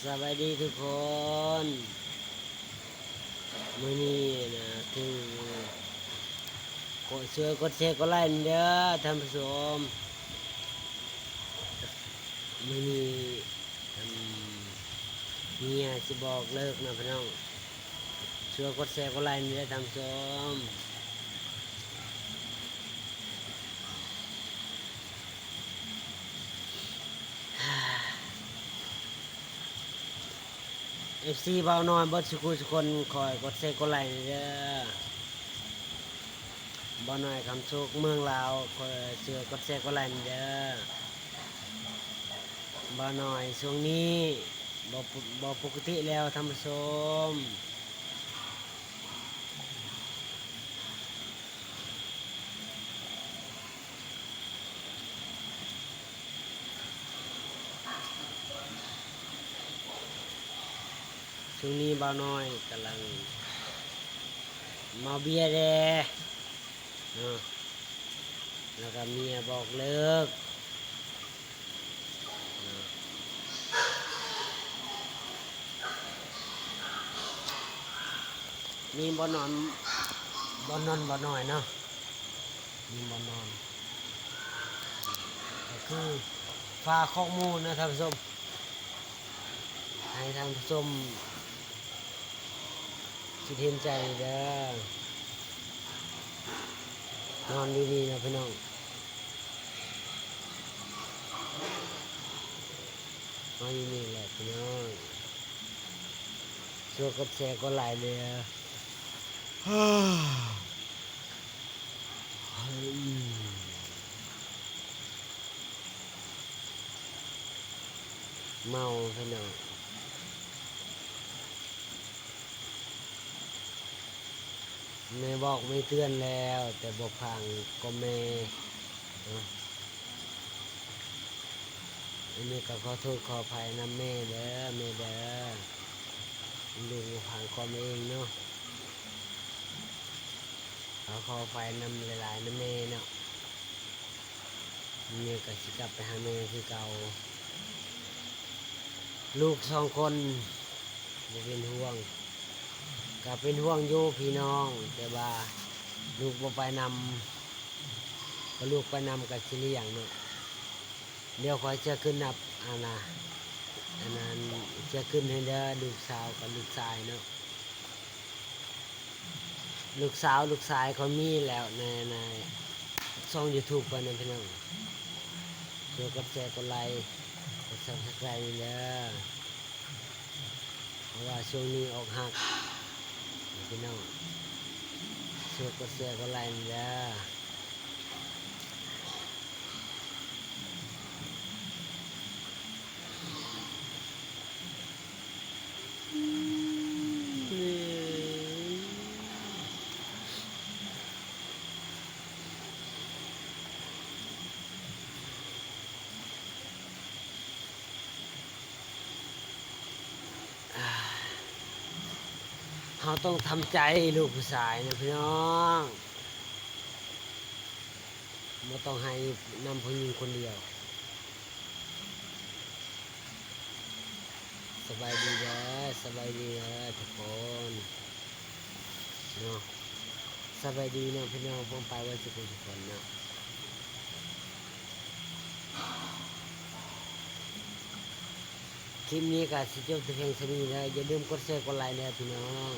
สวัสดีทุกคนมื้อนี้นะคือกดช่วยกดแชร์กดไลค์เด้อท่านผู้ชมมื้อนี้อืมเมียสิบอกเลิกนะพี่น้องช่วยกดแชร์กดไลค์เด้อท่านผู้ชมFC เบาน้อยบ่ทุกคนคอยกดแชร์กดไลค์เด้อบ่น้อยคำสุขเมืองลาวคอยช่วยกดแชร์กดไลค์เด้อบ่น้อยช่วงนี้บ่ปกติแล้วท่านผู้ชมช่วงนี้บ่น้อยกำลังเมาเบียร์แดเนาะแล้วก็เมียบอกเลิกเนาะมีบ่นอนบ่น้อยเนาะมีบ่นอนก็คือฟ้าข้อมูลนะท่านผู้ชมให้ท่านผู้ชมคิดเห็นใจเด้อนอนดีๆนะพี่น้องนอนดีๆแหละพี่น้องช่วยกดแชร์กดไลค์เลยเมาพี่น้องแม่บอกไม่เตือนแล้วแต่บอกพังก็แม่เนาะอันนี้ก็ขอโทษขออภัยนะแม่เด้อแม่เด้อลูกพังก็เองเนาะขออภัยนำหลายๆนะแม่เนาะแม่ก็สิกลับไปหาแม่คือเก่าลูก2 คนบ่เป็นห่วงก็เป็นห่วงอยู่พี่น้องแต่ว่าลูกบ่ไปนำก็ลูกไปนำกับสิเลี้ยงเนาะเดี๋ยวขอยจะขึ้นนับอันนั้นจะขึ้นให้เด้อลูกสาวกับลูกชายเนาะลูกสาวลูกชายเขามีแล้วในช่อง YouTube เพิ่นนั่นพี่น้องช่วยกดแชร์กดไลค์กด Subscribe เด้อเพราะว่าช่วงนี้ออกหักพี่น้องช่วยกดแชร์กดไลค์เด้อเราต้องทำใจลูกผู้ชายนะพี่น้องไม่ต้องให้นำผู้หญิงคนเดียวสบายดีเด้อสบายดีเด้อทุกคนเนาะสบายดีเนาะพี่น้องผมไปไว้ทุกคนเนาะคลิปนี้ก็สิจบแต่เพียงเท่านี้นะอย่าลืมกดแชร์กดไลค์นะพี่น้อง